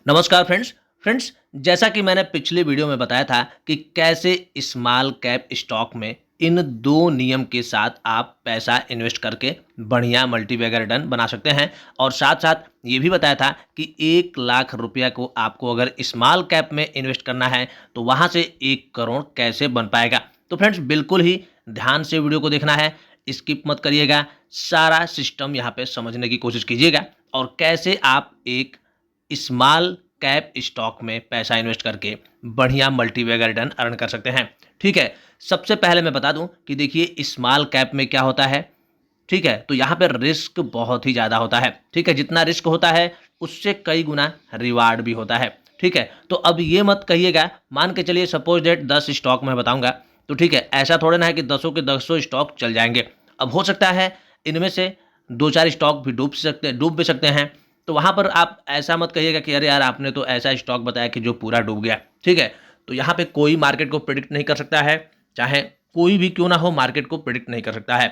नमस्कार फ्रेंड्स। जैसा कि मैंने पिछली वीडियो में बताया था कि कैसे स्मॉल कैप स्टॉक में इन दो नियम के साथ आप पैसा इन्वेस्ट करके बढ़िया मल्टीबैगर रिटर्न बना सकते हैं। और साथ साथ ये भी बताया था कि 1 लाख रुपया को आपको अगर स्मॉल कैप में इन्वेस्ट करना है तो वहाँ से 1 करोड़ कैसे बन पाएगा। तो फ्रेंड्स बिल्कुल ही ध्यान से वीडियो को देखना है, स्किप मत करिएगा, सारा सिस्टम यहाँ पे समझने की कोशिश कीजिएगा और कैसे आप एक स्मॉल कैप स्टॉक में पैसा इन्वेस्ट करके बढ़िया मल्टीबैगर रिटर्न अर्न कर सकते हैं। ठीक है, सबसे पहले मैं बता दूं कि देखिए स्मॉल कैप में क्या होता है। ठीक है, तो यहाँ पे रिस्क बहुत ही ज़्यादा होता है। ठीक है, जितना रिस्क होता है उससे कई गुना रिवार्ड भी होता है। ठीक है, तो अब ये मत कहिएगा, मान के चलिए सपोज डेट 10 स्टॉक मैं बताऊंगा, तो ठीक है ऐसा थोड़ा ना है कि दसों के दसों स्टॉक चल जाएंगे। अब हो सकता है इनमें से दो चार स्टॉक भी डूब भी सकते हैं। तो वहाँ पर आप ऐसा मत कहिएगा कि अरे यार आपने तो ऐसा स्टॉक बताया कि जो पूरा डूब गया। ठीक है, तो यहाँ पे कोई मार्केट को प्रिडिक्ट नहीं कर सकता है, चाहे कोई भी क्यों ना हो मार्केट को प्रिडिक्ट नहीं कर सकता है।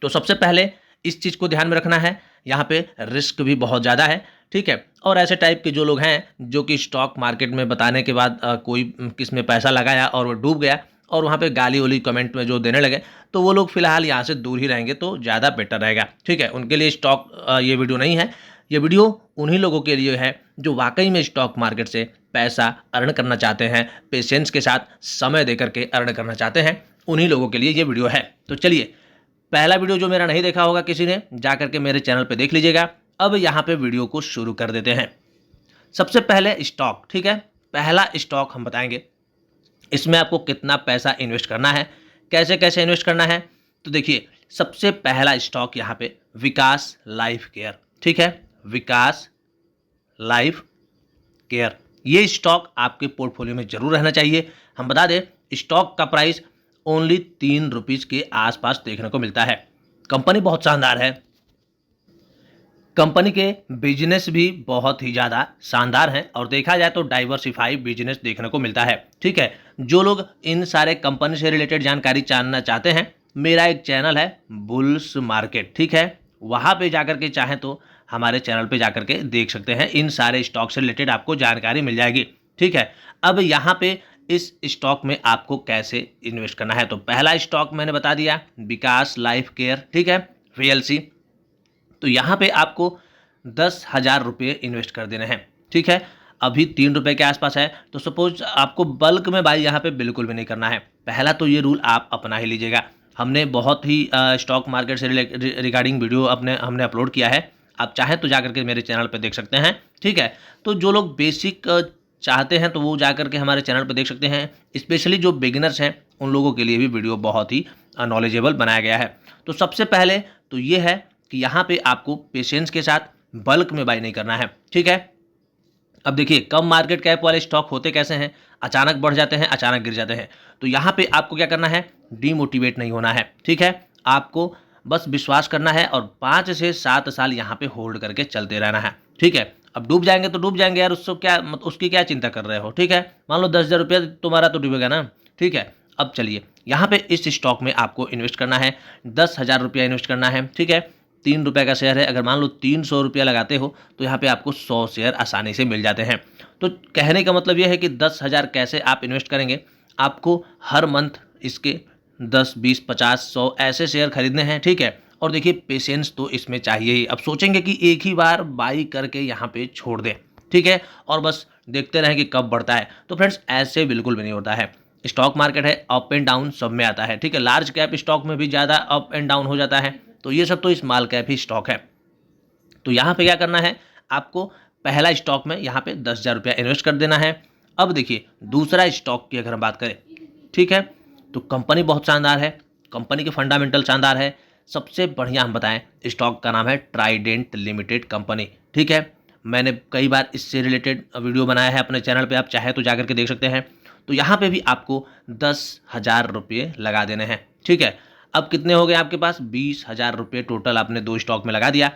तो सबसे पहले इस चीज़ को ध्यान में रखना है, यहाँ पे रिस्क भी बहुत ज़्यादा है। ठीक है, और ऐसे टाइप के जो लोग हैं जो कि स्टॉक मार्केट में बताने के बाद कोई किस में पैसा लगाया और वो डूब गया और वहाँ पे गाली वाली कमेंट में जो देने लगे, तो वो लोग फिलहाल यहाँ से दूर ही रहेंगे तो ज़्यादा बेटर रहेगा। ठीक है, उनके लिए स्टॉक ये वीडियो नहीं है। ये वीडियो उन्हीं लोगों के लिए है जो वाकई में स्टॉक मार्केट से पैसा अर्न करना चाहते हैं, पेशेंस के साथ समय दे करके अर्न करना चाहते हैं, उन्हीं लोगों के लिए ये वीडियो है। तो चलिए, पहला वीडियो जो मेरा नहीं देखा होगा किसी ने, जा करके मेरे चैनल पे देख लीजिएगा। अब यहाँ पे वीडियो को शुरू कर देते हैं। सबसे पहले स्टॉक, ठीक है, पहला स्टॉक हम बताएंगे, इसमें आपको कितना पैसा इन्वेस्ट करना है, कैसे कैसे इन्वेस्ट करना है। तो देखिए सबसे पहला स्टॉक यहाँ पे विकास लाइफ केयर। ठीक है, विकास लाइफ केयर, ये स्टॉक आपके पोर्टफोलियो में जरूर रहना चाहिए। हम बता दें स्टॉक का प्राइस ओनली 3 रुपीज़ के आसपास देखने को मिलता है। कंपनी बहुत शानदार है, कंपनी के बिजनेस भी बहुत ही ज़्यादा शानदार हैं और देखा जाए तो डाइवर्सिफाई बिजनेस देखने को मिलता है। ठीक है, जो लोग इन सारे कंपनी से रिलेटेड जानकारी जानना चाहते हैं, मेरा एक चैनल है बुल्स मार्केट। ठीक है, वहाँ पे जाकर के चाहें तो हमारे चैनल पे जाकर के देख सकते हैं, इन सारे स्टॉक से रिलेटेड आपको जानकारी मिल जाएगी। ठीक है, अब यहाँ पे इस स्टॉक में आपको कैसे इन्वेस्ट करना है, तो पहला स्टॉक मैंने बता दिया विकास लाइफ केयर। ठीक है, वीएलसी। तो यहाँ पे आपको 10,000 रुपये इन्वेस्ट कर देने हैं। ठीक है, अभी 3 रुपये के आसपास है, तो सपोज आपको बल्क में बाई यहाँ पे बिल्कुल भी नहीं करना है। पहला तो ये रूल आप अपना ही लीजिएगा। हमने बहुत ही स्टॉक मार्केट से रिगार्डिंग वीडियो हमने अपलोड किया है, आप चाहें तो जाकर के मेरे चैनल पर देख सकते हैं। ठीक है, तो जो लोग बेसिक चाहते हैं तो वो जाकर के हमारे चैनल पर देख सकते हैं। स्पेशली जो बिगिनर्स हैं उन लोगों के लिए भी वीडियो बहुत ही नॉलेजेबल बनाया गया है। तो सबसे पहले तो ये है कि यहाँ पे आपको पेशेंस के साथ बल्क में बाई नहीं करना है। ठीक है, अब देखिए कम मार्केट कैप वाले स्टॉक होते कैसे हैं, अचानक बढ़ जाते हैं, अचानक गिर जाते हैं। तो यहाँ पे आपको क्या करना है, डीमोटिवेट नहीं होना है। ठीक है, आपको बस विश्वास करना है और 5 से 7 साल यहाँ पे होल्ड करके चलते रहना है। ठीक है, अब डूब जाएंगे तो डूब जाएंगे यार, उसकी क्या चिंता कर रहे हो। ठीक है, मान लो 10,000 रुपया तुम्हारा तो डूबेगा ना। ठीक है, अब चलिए यहाँ पे इस स्टॉक में आपको इन्वेस्ट करना है, 10,000 रुपया इन्वेस्ट करना है। ठीक है, 3 रुपये का शेयर है, अगर मान लो 300 रुपया लगाते हो तो यहाँ पे आपको 100 शेयर आसानी से मिल जाते हैं। तो कहने का मतलब ये है कि 10,000 कैसे आप इन्वेस्ट करेंगे, आपको हर मंथ इसके 10, 20, 50, 100 ऐसे शेयर खरीदने हैं। ठीक है, और देखिए पेशेंस तो इसमें चाहिए ही। अब सोचेंगे कि एक ही बार बाई करके यहाँ पे छोड़ दें, ठीक है, और बस देखते रहें कि कब बढ़ता है, तो फ्रेंड्स ऐसे बिल्कुल भी नहीं होता है। स्टॉक मार्केट है, अप एंड डाउन सब में आता है। ठीक है, लार्ज कैप स्टॉक में भी ज़्यादा अप एंड डाउन हो जाता है, तो ये सब तो स्मॉल कैप ही स्टॉक है। तो यहाँ पे क्या करना है, आपको पहला स्टॉक में यहाँ पे 10,000 रुपया इन्वेस्ट कर देना है। अब देखिए दूसरा स्टॉक की अगर हम बात करें, ठीक है, तो कंपनी बहुत शानदार है, कंपनी के फंडामेंटल शानदार है। सबसे बढ़िया हम बताएं स्टॉक का नाम है ट्राइडेंट लिमिटेड कंपनी। ठीक है, मैंने कई बार इससे रिलेटेड वीडियो बनाया है अपने चैनल पे, आप चाहे तो जाकर के देख सकते हैं। तो यहाँ पे भी आपको 10,000 रुपये लगा देने हैं। ठीक है, अब कितने हो गए आपके पास, 20,000 रुपये टोटल आपने दो स्टॉक में लगा दिया।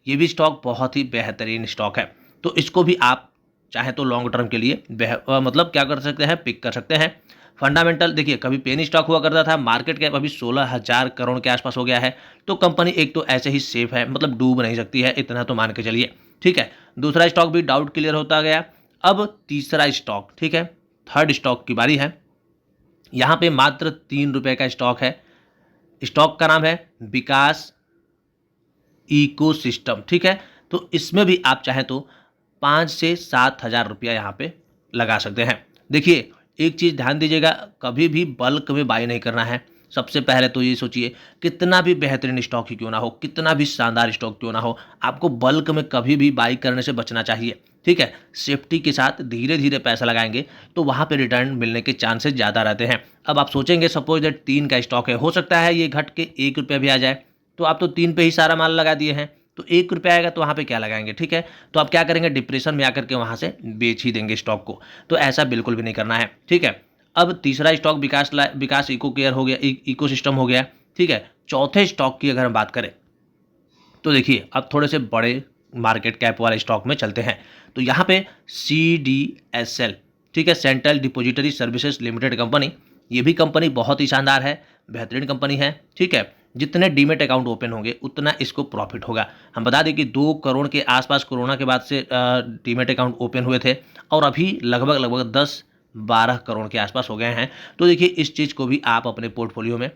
ये भी स्टॉक बहुत ही बेहतरीन स्टॉक है, तो इसको भी आप चाहे तो लॉन्ग टर्म के लिए मतलब क्या कर सकते हैं, पिक कर सकते हैं। फंडामेंटल देखिए, कभी पेनी स्टॉक हुआ करता था, मार्केट कैप अभी 16,000 करोड़ के आसपास हो गया है। तो कंपनी एक तो ऐसे ही सेफ है, मतलब डूब नहीं सकती है, इतना तो मान के चलिए। ठीक है, दूसरा स्टॉक भी डाउट क्लियर होता गया। अब तीसरा स्टॉक, ठीक है, थर्ड स्टॉक की बारी है। यहाँ पे मात्र 3 रुपये का स्टॉक है। स्टॉक का नाम है विकास इकोसिस्टम, ठीक है। तो इसमें भी आप चाहें तो 5 से 7 हज़ार रुपया यहाँ पे लगा सकते हैं। देखिए, एक चीज़ ध्यान दीजिएगा, कभी भी बल्क में बाई नहीं करना है। सबसे पहले तो ये सोचिए, कितना भी बेहतरीन स्टॉक ही क्यों ना हो, कितना भी शानदार स्टॉक क्यों ना हो, आपको बल्क में कभी भी बाई करने से बचना चाहिए, ठीक है। सेफ्टी के साथ धीरे धीरे पैसा लगाएंगे तो वहाँ पे रिटर्न मिलने के चांसेस ज़्यादा रहते हैं। अब आप सोचेंगे सपोज दैट 3 का स्टॉक है, हो सकता है ये घट के 1 रुपया भी आ जाए, तो आप तो 3 पे ही सारा माल लगा दिए हैं, तो 1 रुपया आएगा तो वहाँ पे क्या लगाएंगे, ठीक है। तो आप क्या करेंगे, डिप्रेशन में आकर के वहाँ से बेच ही देंगे स्टॉक को। तो ऐसा बिल्कुल भी नहीं करना है, ठीक है। अब तीसरा स्टॉक विकास इको केयर हो गया, इकोसिस्टम हो गया, ठीक है। चौथे स्टॉक की अगर हम बात करें तो देखिए, अब थोड़े से बड़े मार्केट कैप वाले स्टॉक में चलते हैं। तो यहाँ पे CDSL, ठीक है, central depository services limited company, ये भी कंपनी बहुत ही शानदार है, बेहतरीन कंपनी है, ठीक है। जितने डीमेट अकाउंट ओपन होंगे उतना इसको प्रॉफिट होगा। हम बता दें कि 2 करोड़ के आसपास कोरोना के बाद से डीमेट अकाउंट ओपन हुए थे और अभी लगभग 10-12 करोड़ के आसपास हो गए हैं। तो देखिए, इस चीज़ को भी आप अपने पोर्टफोलियो में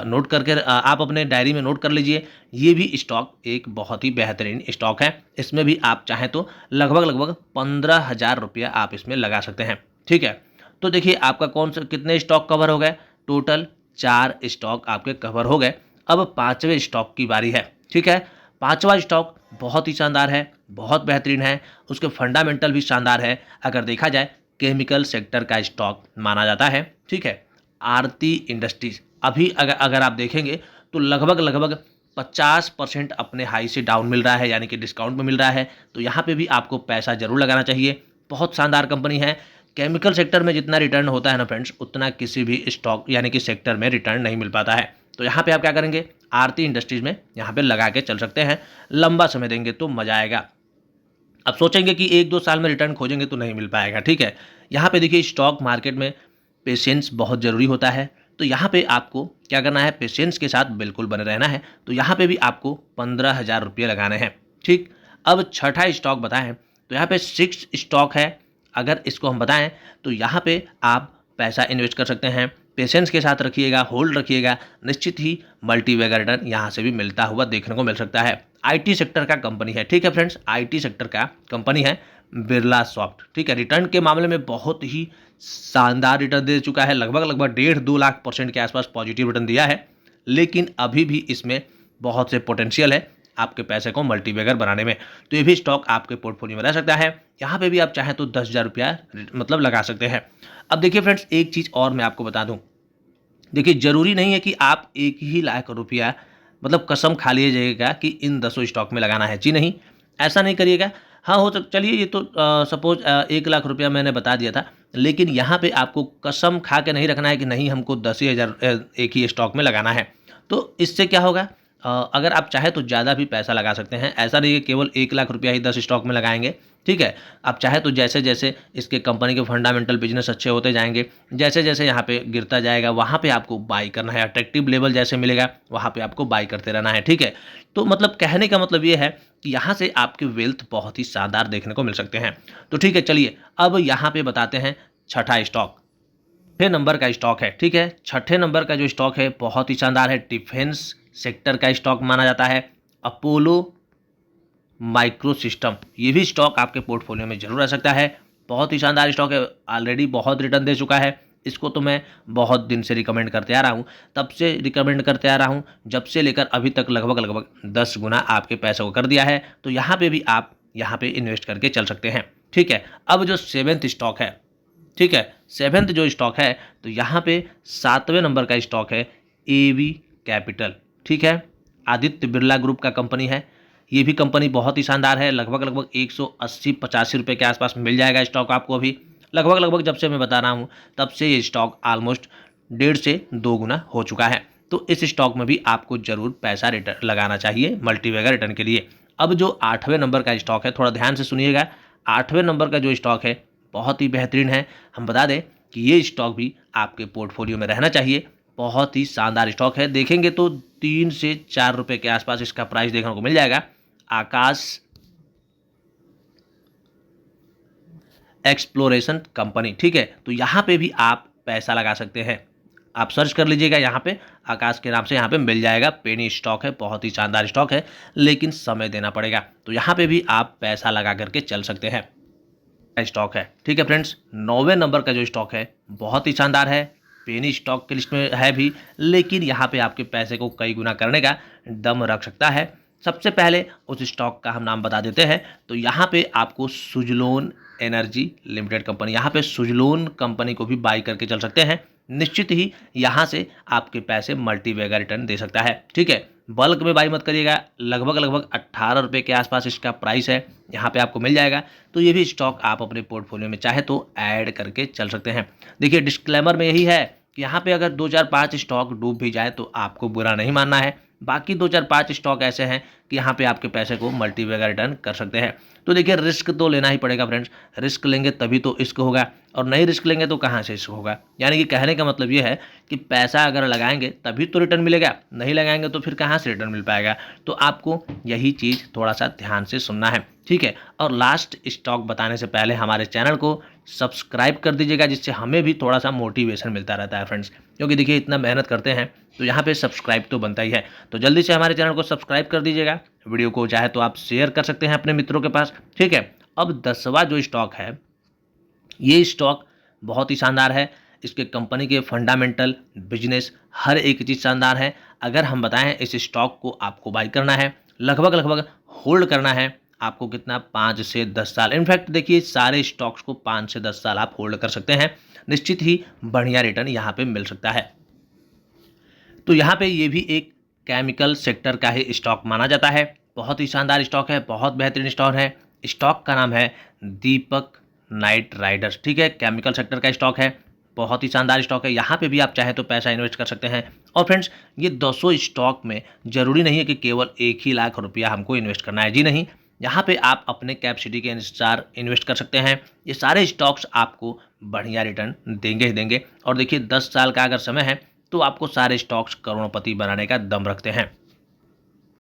नोट करके आप अपने डायरी में नोट कर लीजिए। ये भी स्टॉक एक बहुत ही बेहतरीन स्टॉक है। इसमें भी आप चाहें तो लगभग 15,000 रुपया आप इसमें लगा सकते हैं, ठीक है। तो देखिए, आपका कौन सा कितने स्टॉक कवर हो गए, टोटल 4 स्टॉक आपके कवर हो गए। अब 5वें स्टॉक की बारी है, ठीक है। 5वां स्टॉक बहुत ही शानदार है, बहुत बेहतरीन है, उसके फंडामेंटल भी शानदार है। अगर देखा जाए, केमिकल सेक्टर का स्टॉक माना जाता है, ठीक है। आरती इंडस्ट्रीज अभी अगर आप देखेंगे तो लगभग 50% अपने हाई से डाउन मिल रहा है, यानी कि डिस्काउंट में मिल रहा है। तो यहाँ पे भी आपको पैसा जरूर लगाना चाहिए। बहुत शानदार कंपनी है। केमिकल सेक्टर में जितना रिटर्न होता है ना फ्रेंड्स, उतना किसी भी स्टॉक यानी कि सेक्टर में रिटर्न नहीं मिल पाता है। तो यहाँ पे आप क्या करेंगे, आरती इंडस्ट्रीज में यहाँ पे लगा के चल सकते हैं। लंबा समय देंगे तो मजा आएगा। अब सोचेंगे कि 1-2 साल में रिटर्न खोजेंगे तो नहीं मिल पाएगा, ठीक है। यहाँ पे देखिए, स्टॉक मार्केट में पेशेंस बहुत ज़रूरी होता है। तो यहाँ पे आपको क्या करना है, पेशेंस के साथ बिल्कुल बने रहना है। तो यहाँ पे भी आपको 15,000 रुपये लगाने हैं, ठीक। अब छठा स्टॉक बताएं तो यहाँ पे 6 स्टॉक है। अगर इसको हम बताएं तो यहाँ पे आप पैसा इन्वेस्ट कर सकते हैं। पेशेंस के साथ रखिएगा, होल्ड रखिएगा, निश्चित ही मल्टीबैगर रिटर्न यहाँ से भी मिलता हुआ देखने को मिल सकता है। IT सेक्टर का कंपनी है, ठीक है फ्रेंड्स, IT सेक्टर का कंपनी है बिरला सॉफ्ट, ठीक है। रिटर्न के मामले में बहुत ही शानदार रिटर्न दे चुका है, लगभग 1.5-2 लाख % के आसपास पॉजिटिव रिटर्न दिया है। लेकिन अभी भी इसमें बहुत से पोटेंशियल है आपके पैसे को मल्टीबैगर बनाने में। तो ये भी स्टॉक आपके पोर्टफोलियो में रह सकता है। यहाँ पे भी आप चाहें तो 10,000 रुपया मतलब लगा सकते हैं। अब देखिए फ्रेंड्स, एक चीज़ और मैं आपको बता दूँ। देखिए, ज़रूरी नहीं है कि आप 1 ही लाख रुपया मतलब कसम खा लीजिएगा कि इन 10 स्टॉक में लगाना है। जी नहीं, ऐसा नहीं करिएगा। हाँ, हो तो चलिए, ये तो सपोज 1 लाख रुपया मैंने बता दिया था, लेकिन यहाँ पे आपको कसम खा के नहीं रखना है कि नहीं हमको 10,000 एक ही स्टॉक में लगाना है। तो इससे क्या होगा, अगर आप चाहे तो ज़्यादा भी पैसा लगा सकते हैं। ऐसा नहीं है केवल 1 लाख रुपया ही 10 स्टॉक में लगाएंगे, ठीक है। आप चाहे तो जैसे जैसे इसके कंपनी के फंडामेंटल बिजनेस अच्छे होते जाएंगे, जैसे जैसे यहाँ पे गिरता जाएगा वहाँ पे आपको बाई करना है। अट्रैक्टिव लेवल जैसे मिलेगा वहाँ पे आपको बाई करते रहना है, ठीक है। तो मतलब कहने का मतलब ये है कि यहाँ से आपके वेल्थ बहुत ही शानदार देखने को मिल सकते हैं। तो ठीक है, चलिए अब यहाँ पे बताते हैं छठा स्टॉक। 6 नंबर का स्टॉक है, ठीक है। छठे नंबर का जो स्टॉक है बहुत ही शानदार है, डिफेंस सेक्टर का स्टॉक माना जाता है, अपोलो माइक्रो सिस्टम। ये भी स्टॉक आपके पोर्टफोलियो में जरूर आ सकता है। बहुत ही शानदार स्टॉक है, ऑलरेडी बहुत रिटर्न दे चुका है। इसको तो मैं बहुत दिन से रिकमेंड करते आ रहा हूँ, तब से रिकमेंड करते आ रहा हूँ जब से लेकर अभी तक लगभग 10 गुना आपके पैसे को कर दिया है। तो यहाँ पे भी आप यहाँ पे इन्वेस्ट करके चल सकते हैं, ठीक है। अब जो 7th स्टॉक है, ठीक है, 7th जो स्टॉक है, तो यहाँ पे 7वें नंबर का स्टॉक है AV कैपिटल, ठीक है। आदित्य बिरला ग्रुप का कंपनी है। ये भी कंपनी बहुत ही शानदार है। लगभग 180-85 रुपये के आसपास मिल जाएगा स्टॉक आपको। अभी लगभग जब से मैं बता रहा हूँ तब से ये स्टॉक ऑलमोस्ट 1.5 से 2 गुना हो चुका है। तो इस स्टॉक में भी आपको जरूर पैसा रिटर्न लगाना चाहिए मल्टीबैगर रिटर्न के लिए। अब जो 8वें नंबर का स्टॉक है, थोड़ा ध्यान से सुनिएगा। 8वें नंबर का जो स्टॉक है बहुत ही बेहतरीन है। हम बता दें कि ये स्टॉक भी आपके पोर्टफोलियो में रहना चाहिए। बहुत ही शानदार स्टॉक है। देखेंगे तो 3 से 4 रुपये के आसपास इसका प्राइस देखने को मिल जाएगा। आकाश एक्सप्लोरेशन कंपनी, ठीक है। तो यहाँ पे भी आप पैसा लगा सकते हैं। आप सर्च कर लीजिएगा, यहाँ पे आकाश के नाम से यहाँ पे मिल जाएगा। पेनी स्टॉक है, बहुत ही शानदार स्टॉक है, लेकिन समय देना पड़ेगा। तो यहाँ पे भी आप पैसा लगा करके चल सकते हैं। स्टॉक है, ठीक है फ्रेंड्स। 9वें नंबर का जो स्टॉक है बहुत ही शानदार है, पेनी स्टॉक के लिस्ट में है भी, लेकिन यहाँ पे आपके पैसे को कई गुना करने का दम रख सकता है। सबसे पहले उस स्टॉक का हम नाम बता देते हैं। तो यहाँ पे आपको सुजलोन एनर्जी लिमिटेड कंपनी, यहाँ पे सुजलोन कंपनी को भी बाई करके चल सकते हैं। निश्चित ही यहाँ से आपके पैसे मल्टीबैगर रिटर्न दे सकता है, ठीक है। बल्क में बाई मत करिएगा, लगभग 18 रुपये के आसपास इसका प्राइस है, यहाँ पे आपको मिल जाएगा। तो ये भी स्टॉक आप अपने पोर्टफोलियो में चाहे तो ऐड करके चल सकते हैं। देखिए डिस्क्लेमर में यही है कि यहाँ पे अगर 2-4-5 स्टॉक डूब भी जाए तो आपको बुरा नहीं मानना है। बाकी 2-4-5 स्टॉक ऐसे हैं कि यहाँ पे आपके पैसे को मल्टीबैगर रिटर्न कर सकते हैं। तो देखिए रिस्क तो लेना ही पड़ेगा फ्रेंड्स, रिस्क लेंगे तभी तो इश्क होगा, और नहीं रिस्क लेंगे तो कहाँ से इश्क होगा। यानी कि कहने का मतलब ये है कि पैसा अगर लगाएंगे तभी तो रिटर्न मिलेगा, नहीं लगाएंगे तो फिर कहाँ से रिटर्न मिल पाएगा। तो आपको यही चीज़ थोड़ा सा ध्यान से सुनना है, ठीक है। और लास्ट स्टॉक बताने से पहले हमारे चैनल को सब्सक्राइब कर दीजिएगा, जिससे हमें भी थोड़ा सा मोटिवेशन मिलता रहता है फ्रेंड्स। क्योंकि देखिए इतना मेहनत करते हैं तो यहाँ पे सब्सक्राइब तो बनता ही है। तो जल्दी से हमारे चैनल को सब्सक्राइब कर दीजिएगा। वीडियो को चाहे तो आप शेयर कर सकते हैं अपने मित्रों के पास, ठीक है। अब 10वां जो स्टॉक है, ये स्टॉक बहुत ही शानदार है। इसके कंपनी के फंडामेंटल, बिजनेस, हर एक चीज़ शानदार है। अगर हम बताएं इस स्टॉक को आपको बाई करना है, लगभग होल्ड करना है आपको कितना, 5 से 10 साल। इनफैक्ट देखिए सारे स्टॉक्स को 5 से 10 साल आप होल्ड कर सकते हैं। निश्चित ही बढ़िया रिटर्न यहाँ पे मिल सकता है। तो यहाँ पे ये भी एक केमिकल सेक्टर का ही स्टॉक माना जाता है। बहुत ही शानदार स्टॉक है, बहुत बेहतरीन स्टॉक है। स्टॉक का नाम है दीपक नाइट राइडर्स, ठीक है। केमिकल सेक्टर का स्टॉक है, बहुत ही शानदार स्टॉक है। यहाँ पे भी आप चाहे तो पैसा इन्वेस्ट कर सकते हैं। और फ्रेंड्स ये 200 स्टॉक में ज़रूरी नहीं है कि केवल 1 ही लाख रुपया हमको इन्वेस्ट करना है, जी नहीं। यहाँ पे आप अपने कैपेसिटी के अनुसार इन्वेस्ट कर सकते हैं। ये सारे स्टॉक्स आपको बढ़िया रिटर्न देंगे ही देंगे। और देखिए 10 साल का अगर समय है तो आपको सारे स्टॉक्स करोड़पति बनाने का दम रखते हैं।